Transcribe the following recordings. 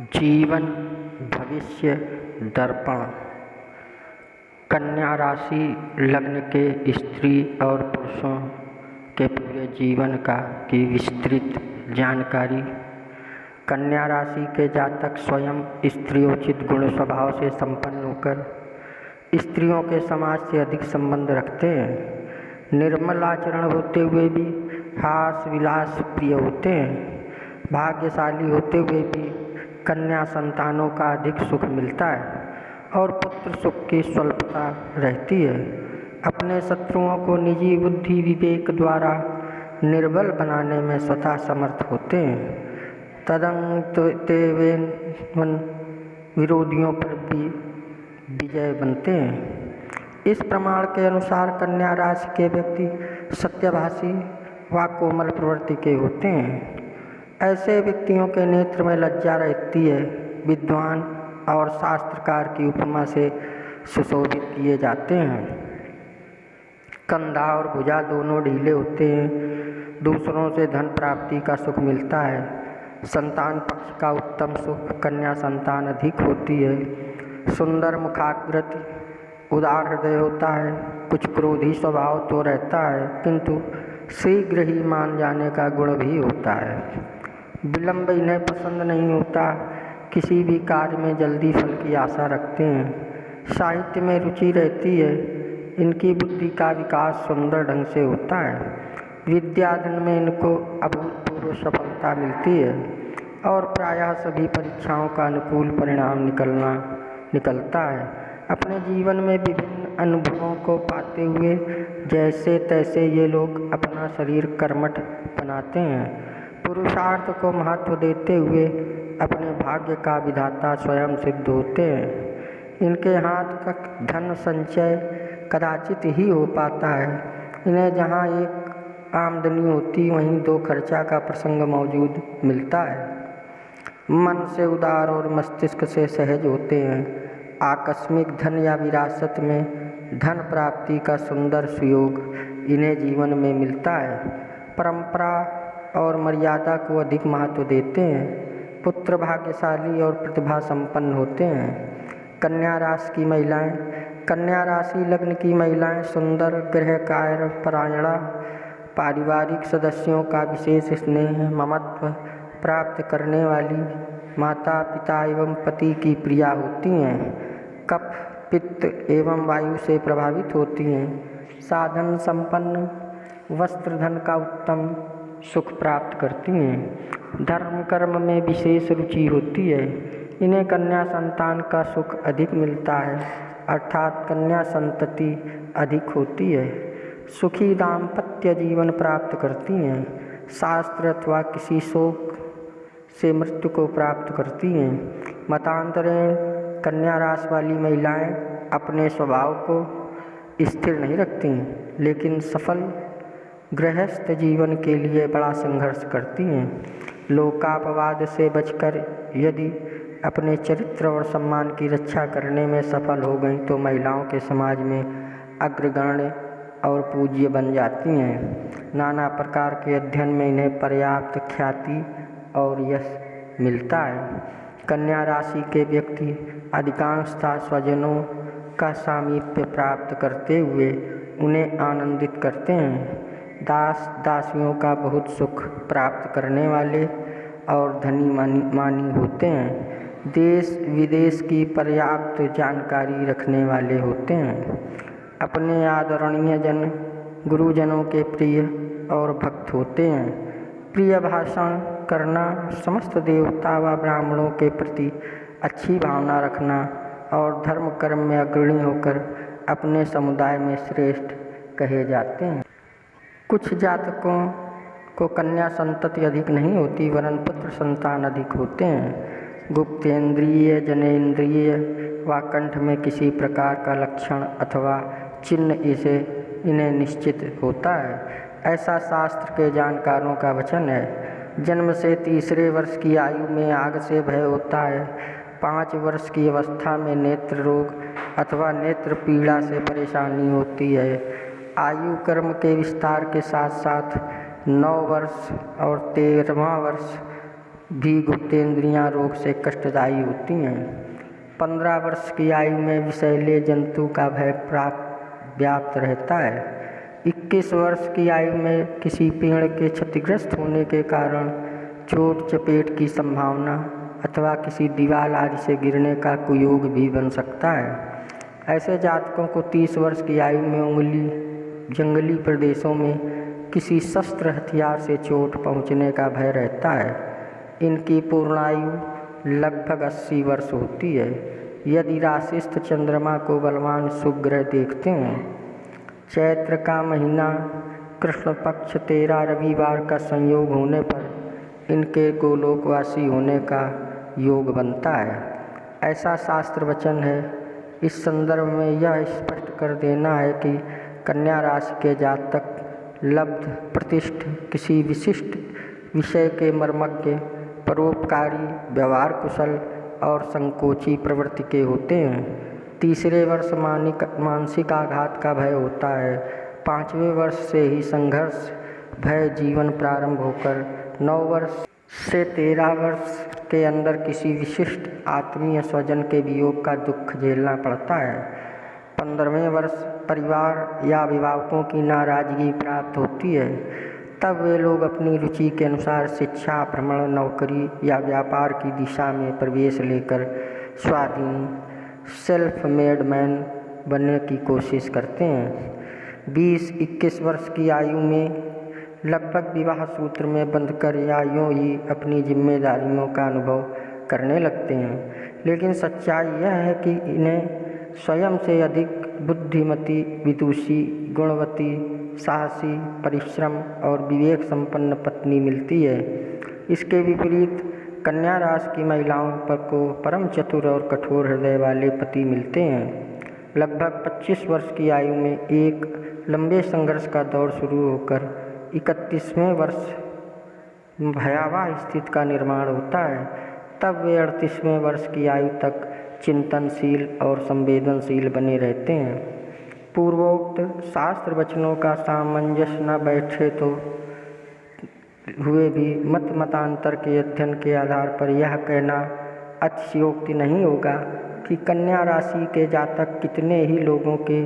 जीवन भविष्य दर्पण। कन्या राशि लग्न के स्त्री और पुरुषों के पूरे जीवन की विस्तृत जानकारी। कन्या राशि के जातक स्वयं स्त्रियोचित गुण स्वभाव से संपन्न होकर स्त्रियों के समाज से अधिक संबंध रखते हैं। निर्मल आचरण होते हुए भी हास विलास प्रिय होते हैं। भाग्यशाली होते हुए भी कन्या संतानों का अधिक सुख मिलता है और पुत्र सुख की स्वल्पता रहती है। अपने शत्रुओं को निजी बुद्धि विवेक द्वारा निर्बल बनाने में स्वतः समर्थ होते हैं। तदंतेवेन विरोधियों पर भी विजय बनते हैं। इस प्रमाण के अनुसार कन्या राशि के व्यक्ति सत्यभाषी व कोमल प्रवृत्ति के होते हैं। ऐसे व्यक्तियों के नेत्र में लज्जा रहती है। विद्वान और शास्त्रकार की उपमा से सुशोभित किए जाते हैं। कंधा और भुजा दोनों ढीले होते हैं। दूसरों से धन प्राप्ति का सुख मिलता है। संतान पक्ष का उत्तम सुख कन्या संतान अधिक होती है। सुंदर मुखाकृति उदार हृदय होता है। कुछ क्रोधी स्वभाव तो रहता है किंतु शीघ्र ही मान जाने का गुण भी होता है। विलंब इन्हें पसंद नहीं होता। किसी भी कार्य में जल्दी फल की आशा रखते हैं। साहित्य में रुचि रहती है। इनकी बुद्धि का विकास सुंदर ढंग से होता है। विद्याधन में इनको अभूतपूर्व सफलता मिलती है और प्रायः सभी परीक्षाओं का अनुकूल परिणाम निकलता है। अपने जीवन में विभिन्न अनुभवों को पाते हुए जैसे तैसे ये लोग अपना शरीर कर्मठ बनाते हैं। पुरुषार्थ को महत्व देते हुए अपने भाग्य का विधाता स्वयं सिद्ध होते हैं। इनके हाथ का धन संचय कदाचित ही हो पाता है। इन्हें जहाँ एक आमदनी होती वहीं दो खर्चा का प्रसंग मौजूद मिलता है। मन से उदार और मस्तिष्क से सहज होते हैं। आकस्मिक धन या विरासत में धन प्राप्ति का सुंदर सुयोग इन्हें जीवन में मिलता है। परंपरा और मर्यादा को अधिक महत्व देते हैं। पुत्र भाग्यशाली और प्रतिभा संपन्न होते हैं। कन्या राशि लग्न की महिलाएं सुंदर गृह कार्य परायणा पारिवारिक सदस्यों का विशेष स्नेह ममत्व प्राप्त करने वाली माता पिता एवं पति की प्रिया होती हैं। कफ पित्त एवं वायु से प्रभावित होती हैं। साधन संपन्न वस्त्र धन का उत्तम सुख प्राप्त करती हैं। धर्म कर्म में विशेष रुचि होती है। इन्हें कन्या संतान का सुख अधिक मिलता है अर्थात कन्या संतति अधिक होती है। सुखी दाम्पत्य जीवन प्राप्त करती हैं। शास्त्र अथवा किसी शोक से मृत्यु को प्राप्त करती हैं। मतांतरेण कन्या राशि वाली महिलाएं अपने स्वभाव को स्थिर नहीं रखती लेकिन सफल गृहस्थ जीवन के लिए बड़ा संघर्ष करती हैं। लोकापवाद से बचकर यदि अपने चरित्र और सम्मान की रक्षा करने में सफल हो गईं तो महिलाओं के समाज में अग्रगण्य और पूज्य बन जाती हैं। नाना प्रकार के अध्ययन में इन्हें पर्याप्त ख्याति और यश मिलता है। कन्या राशि के व्यक्ति अधिकांशतः स्वजनों का सामीप्य प्राप्त करते हुए उन्हें आनंदित करते हैं। दास दासियों का बहुत सुख प्राप्त करने वाले और धनी मानी होते हैं। देश विदेश की पर्याप्त जानकारी रखने वाले होते हैं। अपने आदरणीय गुरुजनों के प्रिय और भक्त होते हैं। प्रिय भाषण करना समस्त देवता व ब्राह्मणों के प्रति अच्छी भावना रखना और धर्म कर्म में अग्रणी होकर अपने समुदाय में श्रेष्ठ कहे जाते हैं। कुछ जातकों को कन्या संतति अधिक नहीं होती वरन पुत्र संतान अधिक होते हैं। गुप्तेंद्रिय जनेंद्रिय व कंठ में किसी प्रकार का लक्षण अथवा चिन्ह इन्हें निश्चित होता है ऐसा शास्त्र के जानकारों का वचन है। जन्म से 3 वर्ष की आयु में आग से भय होता है। 5 वर्ष की अवस्था में नेत्र रोग अथवा नेत्र पीड़ा से परेशानी होती है। आयु कर्म के विस्तार के साथ साथ 9 वर्ष और 13वां वर्ष भी गुप्तेंद्रियां रोग से कष्टदायी होती हैं। 15 वर्ष की आयु में विषैले जंतु का भय व्याप्त रहता है। 21 वर्ष की आयु में किसी पेड़ के क्षतिग्रस्त होने के कारण चोट चपेट की संभावना अथवा किसी दीवार आदि से गिरने का कुयोग भी बन सकता है। ऐसे जातकों को 30 वर्ष की आयु में जंगली प्रदेशों में किसी शस्त्र हथियार से चोट पहुंचने का भय रहता है। इनकी पूर्णायु लगभग 80 वर्ष होती है यदि राशिस्थ चंद्रमा को बलवान शुभ ग्रह देखते हों। चैत्र का महीना कृष्ण पक्ष 13 रविवार का संयोग होने पर इनके गोलोकवासी होने का योग बनता है, ऐसा शास्त्र वचन है। इस संदर्भ में यह स्पष्ट कर देना है कि कन्या राशि के जातक लब्ध प्रतिष्ठ किसी विशिष्ट विषय के मर्मज्ञ, परोपकारी, व्यवहार कुशल और संकोची प्रवृत्ति के होते हैं। तीसरे वर्ष मानसिक आघात का भय होता है। 5वें वर्ष से ही संघर्ष भय जीवन प्रारंभ होकर 9 वर्ष से 13 वर्ष के अंदर किसी विशिष्ट आत्मीय स्वजन के वियोग का दुख झेलना पड़ता है। 15वें वर्ष परिवार या अभिभावकों की नाराजगी प्राप्त होती है। तब वे लोग अपनी रुचि के अनुसार शिक्षा, भ्रमण, नौकरी या व्यापार की दिशा में प्रवेश लेकर स्वाधीन सेल्फ मेड मैन बनने की कोशिश करते हैं। 20-21 वर्ष की आयु में लगभग विवाह सूत्र में बंधकर या यूँ ही अपनी जिम्मेदारियों का अनुभव करने लगते हैं। लेकिन सच्चाई यह है कि इन्हें स्वयं से अधिक बुद्धिमती, विदुषी, गुणवती, साहसी, परिश्रम और विवेक संपन्न पत्नी मिलती है। इसके विपरीत कन्या राशि की महिलाओं पर को परम चतुर और कठोर हृदय वाले पति मिलते हैं। लगभग 25 वर्ष की आयु में एक लंबे संघर्ष का दौर शुरू होकर 31वें वर्ष भयावह स्थिति का निर्माण होता है। तब वे 38वें वर्ष की आयु तक चिंतनशील और संवेदनशील बने रहते हैं। पूर्वोक्त शास्त्र वचनों का सामंजस्य न बैठे तो हुए भी मतांतर के अध्ययन के आधार पर यह कहना अतिशयोक्ति नहीं होगा कि कन्या राशि के जातक कितने ही लोगों के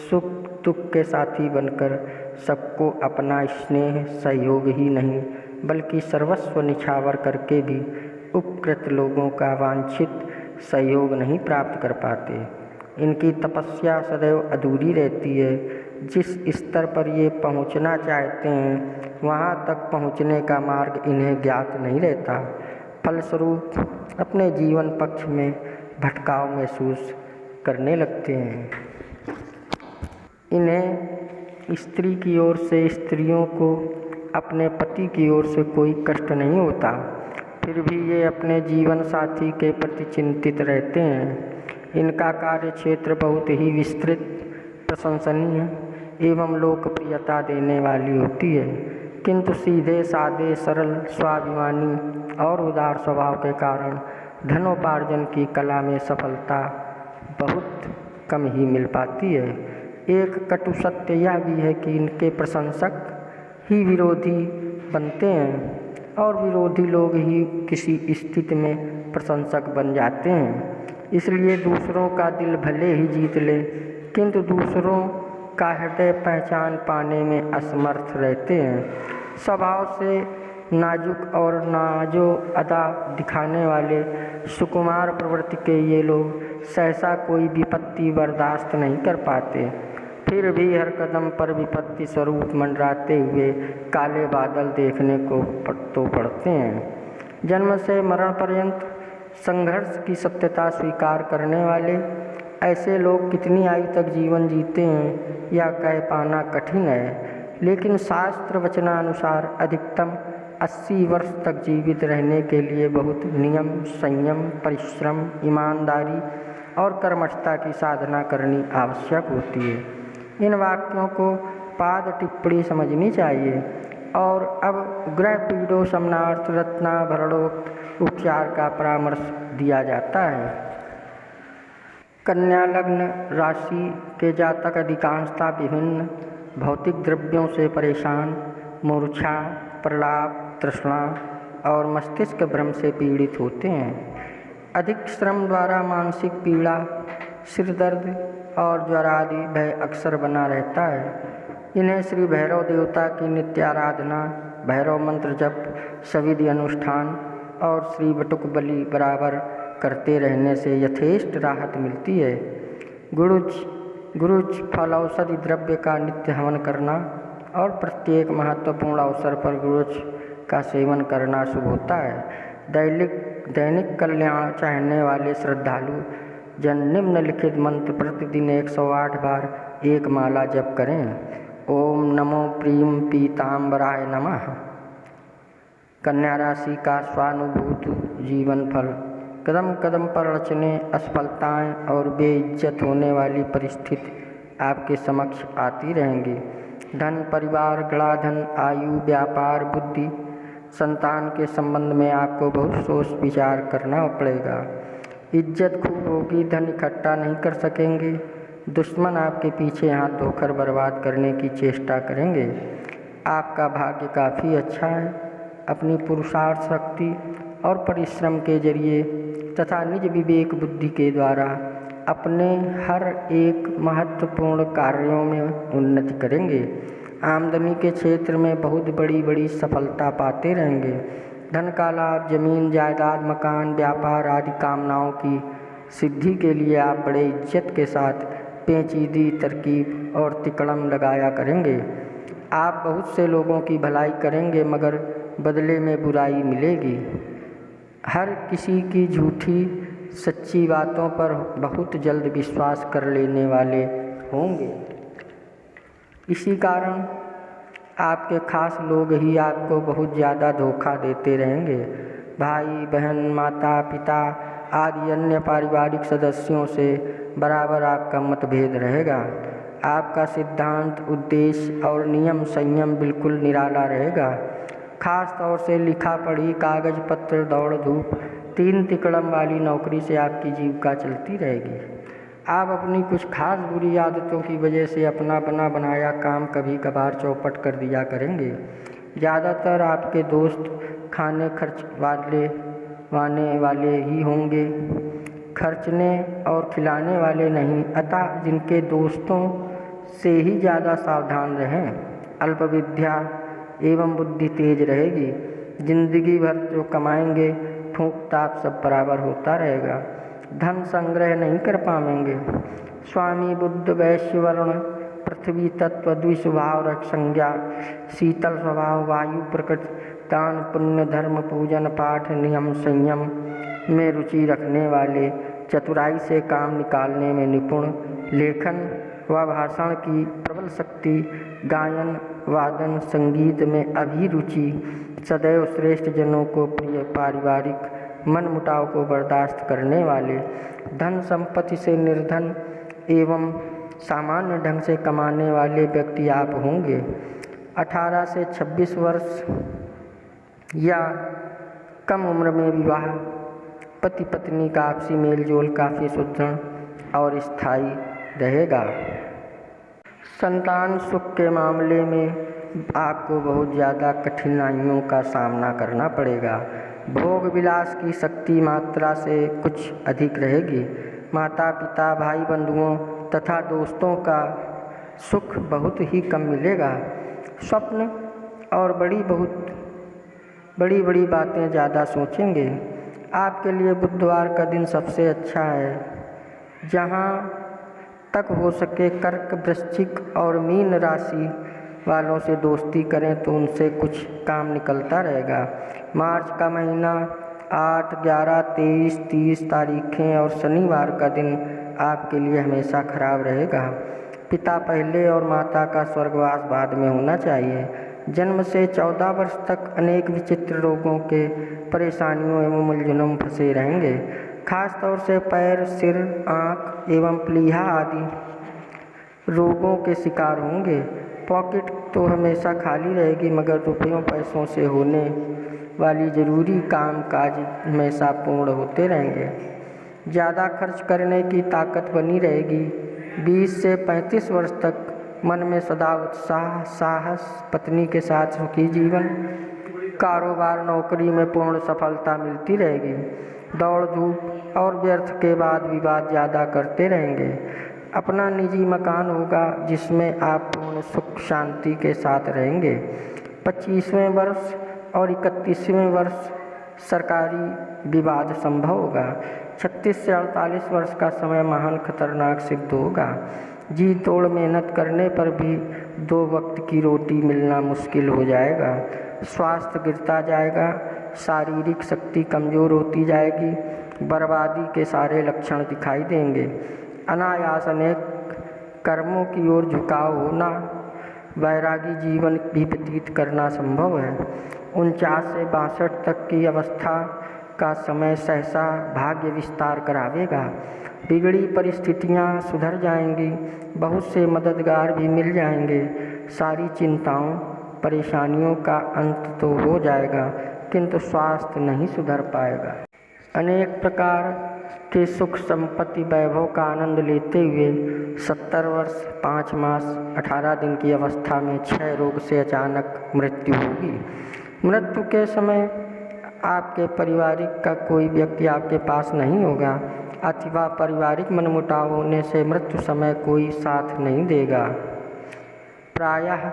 सुख दुख के साथी बनकर सबको अपना स्नेह सहयोग ही नहीं बल्कि सर्वस्व निछावर करके भी उपकृत लोगों का वांछित सहयोग नहीं प्राप्त कर पाते। इनकी तपस्या सदैव अधूरी रहती है। जिस स्तर पर ये पहुंचना चाहते हैं वहां तक पहुंचने का मार्ग इन्हें ज्ञात नहीं रहता। फलस्वरूप अपने जीवन पक्ष में भटकाव महसूस करने लगते हैं। इन्हें स्त्री की ओर से स्त्रियों को अपने पति की ओर से कोई कष्ट नहीं होता, फिर भी ये अपने जीवन साथी के प्रति चिंतित रहते हैं। इनका कार्य क्षेत्र बहुत ही विस्तृत, प्रशंसनीय एवं लोकप्रियता देने वाली होती है, किंतु सीधे साधे, सरल, स्वाभिमानी और उदार स्वभाव के कारण धनोपार्जन की कला में सफलता बहुत कम ही मिल पाती है। एक कटु सत्य यह भी है कि इनके प्रशंसक ही विरोधी बनते हैं और विरोधी लोग ही किसी स्थिति में प्रशंसक बन जाते हैं। इसलिए दूसरों का दिल भले ही जीत ले किंतु दूसरों का हृदय पहचान पाने में असमर्थ रहते हैं। स्वभाव से नाजुक और नाजो अदा दिखाने वाले सुकुमार प्रवृत्ति के ये लोग सहसा कोई विपत्ति बर्दाश्त नहीं कर पाते, फिर भी हर कदम पर विपत्ति स्वरूप मंडराते हुए काले बादल देखने को तो पड़ते हैं। जन्म से मरण पर्यंत संघर्ष की सत्यता स्वीकार करने वाले ऐसे लोग कितनी आयु तक जीवन जीते हैं यह कह पाना कठिन है, लेकिन शास्त्र वचनानुसार अधिकतम 80 वर्ष तक जीवित रहने के लिए बहुत नियम, संयम, परिश्रम, ईमानदारी और कर्मठता की साधना करनी आवश्यक होती है। इन वाक्यों को पाद टिप्पणी समझनी चाहिए। और अब ग्रह पीड़ो समनार्थ रत्नाभरणोक्त उपचार का परामर्श दिया जाता है। कन्या लग्न राशि के जातक अधिकांशतः विभिन्न भौतिक द्रव्यों से परेशान, मूर्छा, प्रलाप, तृष्णा, और मस्तिष्क भ्रम से पीड़ित होते हैं। अधिक श्रम द्वारा मानसिक पीड़ा, सिर दर्द और ज्वर आदि भय अक्सर बना रहता है। इन्हें श्री भैरव देवता की नित्य आराधना, भैरव मंत्र जप, सविधि अनुष्ठान और श्री बटुक बलि बराबर करते रहने से यथेष्ट राहत मिलती है। गुरुज फल औषधि द्रव्य का नित्य हवन करना और प्रत्येक महत्वपूर्ण अवसर पर गुरुज का सेवन करना शुभ होता है। दैनिक कल्याण चाहने वाले श्रद्धालु जन निम्नलिखित मंत्र प्रतिदिन 108 बार एक माला जप करें। ओम नमो प्रीम पीताम्बराय नमः। कन्या राशि का स्वानुभूत जीवन फल। कदम कदम पर अड़चने, असफलताएं और बेइज्जत होने वाली परिस्थिति आपके समक्ष आती रहेंगी। धन, परिवार, गड़ा धन, आयु, व्यापार, बुद्धि, संतान के संबंध में आपको बहुत सोच विचार करना पड़ेगा। इज्जत खूब होगी, धन इकट्ठा नहीं कर सकेंगे। दुश्मन आपके पीछे हाथ धोकर बर्बाद करने की चेष्टा करेंगे। आपका भाग्य काफ़ी अच्छा है। अपनी पुरुषार्थ शक्ति और परिश्रम के जरिए तथा निज विवेक बुद्धि के द्वारा अपने हर एक महत्वपूर्ण कार्यों में उन्नति करेंगे। आमदनी के क्षेत्र में बहुत बड़ी सफलता पाते रहेंगे। धन का लाभ, जमीन जायदाद, मकान, व्यापार आदि कामनाओं की सिद्धि के लिए आप बड़े इज्जत के साथ पेचीदी तरकीब और तिकड़म लगाया करेंगे। आप बहुत से लोगों की भलाई करेंगे मगर बदले में बुराई मिलेगी। हर किसी की झूठी सच्ची बातों पर बहुत जल्द विश्वास कर लेने वाले होंगे। इसी कारण आपके खास लोग ही आपको बहुत ज़्यादा धोखा देते रहेंगे। भाई बहन, माता पिता आदि अन्य पारिवारिक सदस्यों से बराबर आपका मतभेद रहेगा। आपका सिद्धांत, उद्देश्य और नियम संयम बिल्कुल निराला रहेगा। खास तौर से लिखा पढ़ी, कागज पत्र, दौड़ धूप, 3 तिकड़म वाली नौकरी से आपकी जीविका चलती रहेगी। आप अपनी कुछ खास बुरी आदतों की वजह से अपना बना बनाया काम कभी कभार चौपट कर दिया करेंगे। ज़्यादातर आपके दोस्त खाने खर्च वाले ही होंगे, खर्चने और खिलाने वाले नहीं। अतः जिनके दोस्तों से ही ज़्यादा सावधान रहें। अल्प विद्या एवं बुद्धि तेज रहेगी। जिंदगी भर जो कमाएंगे फूंक ताप सब बराबर होता रहेगा। धन संग्रह नहीं कर पाएंगे। स्वामी बुद्ध वैश्य वर्ण, पृथ्वी तत्व, द्विस्वभाव, रक्त संज्ञा, शीतल स्वभाव, वायु प्रकृति, दान पुण्य, धर्म पूजन, पाठ, नियम संयम में रुचि रखने वाले, चतुराई से काम निकालने में निपुण, लेखन व भाषण की प्रबल शक्ति, गायन वादन संगीत में अभिरुचि, सदैव श्रेष्ठ जनों को प्रिय, पारिवारिक मन मुटाव को बर्दाश्त करने वाले, धन संपत्ति से निर्धन एवं सामान्य ढंग से कमाने वाले व्यक्ति आप होंगे। 18 से 26 वर्ष या कम उम्र में विवाह, पति पत्नी का आपसी मेलजोल काफ़ी सुदृढ़ और स्थायी रहेगा। संतान सुख के मामले में आपको बहुत ज़्यादा कठिनाइयों का सामना करना पड़ेगा। भोग विलास की शक्ति मात्रा से कुछ अधिक रहेगी। माता पिता, भाई बंधुओं तथा दोस्तों का सुख बहुत ही कम मिलेगा। स्वप्न और बड़ी बातें ज़्यादा सोचेंगे। आपके लिए बुधवार का दिन सबसे अच्छा है। जहाँ तक हो सके कर्क, वृश्चिक और मीन राशि वालों से दोस्ती करें तो उनसे कुछ काम निकलता रहेगा। मार्च का महीना 8, 11, 23, 30 तारीखें और शनिवार का दिन आपके लिए हमेशा खराब रहेगा। पिता पहले और माता का स्वर्गवास बाद में होना चाहिए। जन्म से 14 वर्ष तक अनेक विचित्र रोगों के परेशानियों एवं उलझनों में फंसे रहेंगे। खास तौर से पैर, सिर, आँख एवं प्लीहा आदि रोगों के शिकार होंगे। पॉकेट तो हमेशा खाली रहेगी मगर रुपयों पैसों से होने वाली ज़रूरी काम काज हमेशा पूर्ण होते रहेंगे। ज़्यादा खर्च करने की ताकत बनी रहेगी। 20 से 35 वर्ष तक मन में सदा उत्साह, साहस, पत्नी के साथ सुखी जीवन, कारोबार नौकरी में पूर्ण सफलता मिलती रहेगी। दौड़ धूप और व्यर्थ के बाद विवाद ज़्यादा करते रहेंगे। अपना निजी मकान होगा जिसमें आप पूर्ण सुख शांति के साथ रहेंगे। 25वें वर्ष और 31वें वर्ष सरकारी विवाद संभव होगा। 36 से 48 वर्ष का समय महान खतरनाक सिद्ध होगा। जी तोड़ मेहनत करने पर भी 2 वक्त की रोटी मिलना मुश्किल हो जाएगा। स्वास्थ्य गिरता जाएगा, शारीरिक शक्ति कमज़ोर होती जाएगी, बर्बादी के सारे लक्षण दिखाई देंगे। अनायास अनेक कर्मों की ओर झुकाव होना, वैरागी जीवन भी व्यतीत करना संभव है। 49 से 62 तक की अवस्था का समय सहसा भाग्य विस्तार करावेगा। बिगड़ी परिस्थितियां सुधर जाएंगी, बहुत से मददगार भी मिल जाएंगे। सारी चिंताओं परेशानियों का अंत तो हो जाएगा, किंतु स्वास्थ्य नहीं सुधर पाएगा। अनेक प्रकार के सुख संपत्ति वैभव का आनंद लेते हुए 70 वर्ष 5 मास 18 दिन की अवस्था में क्षय रोग से अचानक मृत्यु होगी। मृत्यु के समय आपके पारिवारिक का कोई व्यक्ति आपके पास नहीं होगा अथवा पारिवारिक मनमुटाव होने से मृत्यु समय कोई साथ नहीं देगा। प्रायः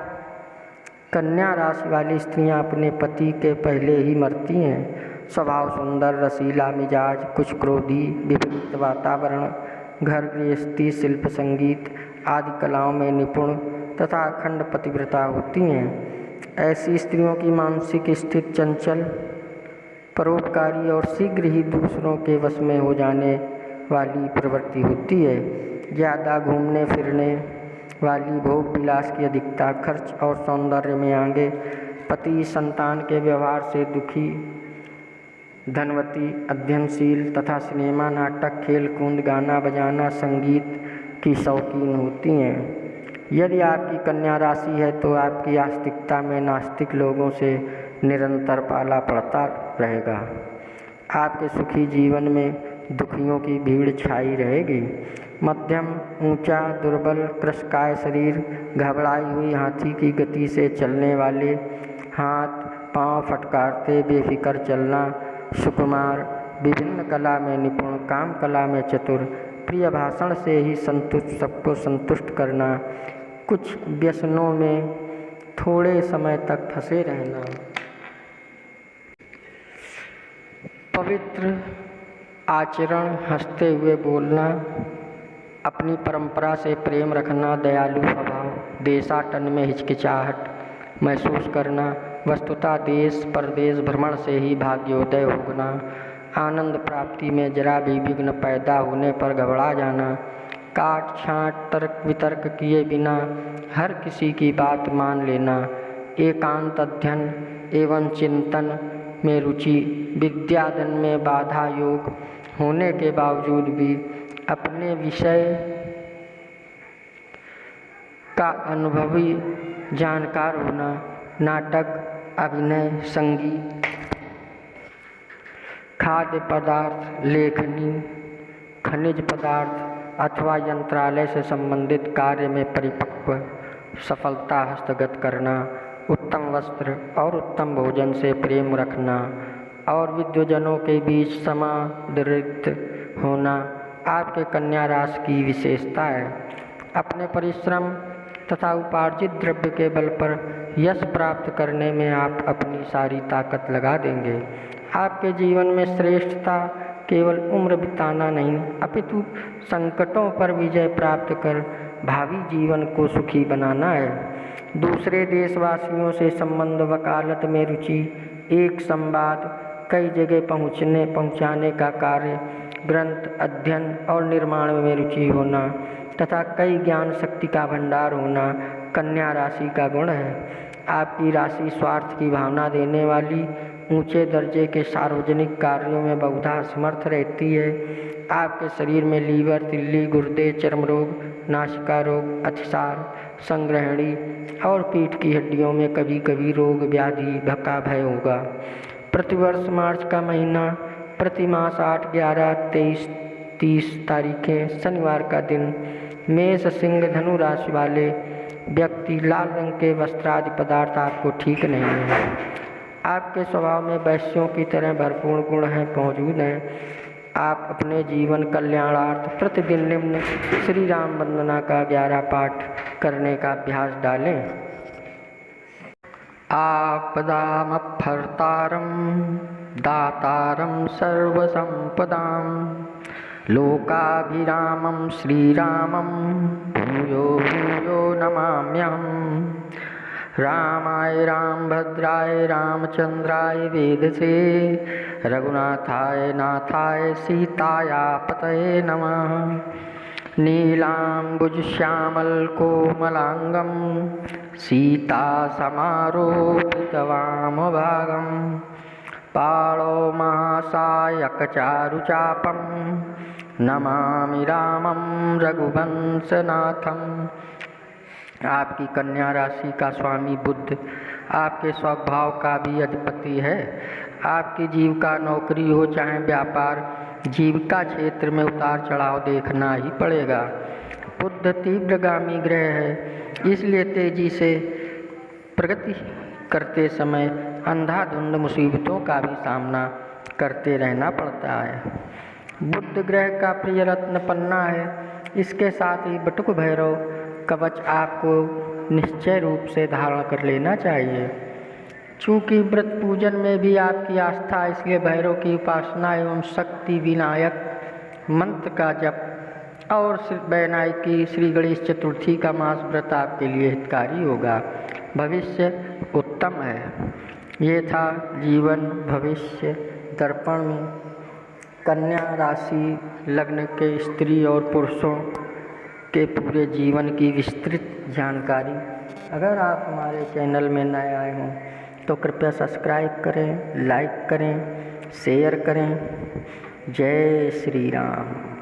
कन्या राशि वाली स्त्रियां अपने पति के पहले ही मरती हैं। स्वभाव सुंदर, रसीला मिजाज, कुछ क्रोधी, विपरीत वातावरण, घर गृहस्थी, शिल्प संगीत आदि कलाओं में निपुण तथा अखंड पतिव्रता होती हैं। ऐसी स्त्रियों की मानसिक स्थिति चंचल, परोपकारी और शीघ्र ही दूसरों के वश में हो जाने वाली प्रवृत्ति होती है। ज़्यादा घूमने फिरने वाली, भोग विलास की अधिकता, खर्च और सौंदर्य में आगे, पति संतान के व्यवहार से दुखी, धनवती, अध्ययनशील तथा सिनेमा, नाटक, खेल कूद, गाना बजाना, संगीत की शौकीन होती हैं। यदि आपकी कन्या राशि है तो आपकी आस्तिकता में नास्तिक लोगों से निरंतर पाला पड़ता रहेगा। आपके सुखी जीवन में दुखियों की भीड़ छाई रहेगी। मध्यम, ऊंचा, दुर्बल, कृशकाय शरीर, घबराई हुई हाथी की गति से चलने वाले, हाथ पांव फटकारते बेफिक्र चलना, सुकुमार, विभिन्न कला में निपुण, काम कला में चतुर, प्रिय भाषण से ही सबको संतुष्ट करना, कुछ व्यसनों में थोड़े समय तक फंसे रहना, पवित्र आचरण, हंसते हुए बोलना, अपनी परंपरा से प्रेम रखना, दयालु स्वभाव, देशाटन में हिचकिचाहट महसूस करना, वस्तुतः देश परदेश भ्रमण से ही भाग्योदय होना, आनंद प्राप्ति में जरा भी विघ्न पैदा होने पर घबरा जाना, काट छांट तर्क वितर्क किए बिना हर किसी की बात मान लेना, एकांत अध्ययन एवं चिंतन में रुचि, विद्यादान में बाधा योग होने के बावजूद भी अपने विषय का अनुभवी जानकार होना, नाटक, अभिनय, संगीत, खाद्य पदार्थ, लेखनी, खनिज पदार्थ अथवा यंत्रालय से संबंधित कार्य में परिपक्व सफलता हस्तगत करना, उत्तम वस्त्र और उत्तम भोजन से प्रेम रखना और विद्वजनों के बीच समादृत होना आपके कन्या राशि की विशेषता है। अपने परिश्रम तथा उपार्जित द्रव्य के बल पर यश प्राप्त करने में आप अपनी सारी ताकत लगा देंगे। आपके जीवन में श्रेष्ठता केवल उम्र बिताना नहीं अपितु संकटों पर विजय प्राप्त कर भावी जीवन को सुखी बनाना है। दूसरे देशवासियों से संबंध, वकालत में रुचि, एक संवाद, कई जगह पहुँचाने का कार्य, ग्रंथ अध्ययन और निर्माण में रुचि होना तथा कई ज्ञान शक्ति का भंडार होना कन्या राशि का गुण है। आपकी राशि स्वार्थ की भावना देने वाली, ऊंचे दर्जे के सार्वजनिक कार्यों में बहुधा समर्थ रहती है। आपके शरीर में लीवर, तिल्ली, गुर्दे, चर्म रोग, नासिका रोग, अतिसार, संग्रहणी और पीठ की हड्डियों में कभी कभी रोग व्याधि का भय होगा। प्रतिवर्ष मार्च का महीना, प्रति मास 8, 11, 23, 30 तारीखें शनिवार का दिन मेष, सिंह, धनु राशि वाले व्यक्ति लाल रंग के वस्त्रादि पदार्थ आपको ठीक नहीं है। आपके स्वभाव में वैश्यों की तरह भरपूर गुण हैं मौजूद हैं। आप अपने जीवन कल्याणार्थ प्रतिदिन निम्न श्री राम वंदना का 11 पाठ करने का अभ्यास डालें। आपदामपहर्तारं दातारं सर्वसंपदां लोकाभिरामं श्रीरामं भूयो भूयो नमाम्यहम्। रामाय रामभद्राय रामचंद्राय वेदसे रघुनाथाय नाथाय सीतायापतये नमः। नीलाम्बुजश्यामलकोमलाङ्गं सीतासमारोपितवामभागं पाणौ महासायकचारुचापं नमामि रामं रघुवंशनाथं। आपकी कन्या राशि का स्वामी बुध आपके स्वभाव का भी अधिपति है। आपकी जीविका नौकरी हो चाहे व्यापार, जीविका क्षेत्र में उतार चढ़ाव देखना ही पड़ेगा। बुध तीव्रगामी ग्रह है, इसलिए तेजी से प्रगति करते समय अंधाधुंध मुसीबतों का भी सामना करते रहना पड़ता है। बुध ग्रह का प्रिय रत्न पन्ना है। इसके साथ ही बटुक भैरव कवच आपको निश्चय रूप से धारण कर लेना चाहिए। चूँकि व्रत पूजन में भी आपकी आस्था, इसलिए भैरव की उपासना एवं शक्ति विनायक मंत्र का जप और बैनाई की श्री गणेश चतुर्थी का मास व्रत आपके लिए हितकारी होगा। भविष्य उत्तम है। ये था जीवन भविष्य दर्पण में कन्या राशि लग्न के स्त्री और पुरुषों के पूरे जीवन की विस्तृत जानकारी। अगर आप हमारे चैनल में नए आए हों तो कृपया सब्सक्राइब करें, लाइक करें, शेयर करें। जय श्री राम।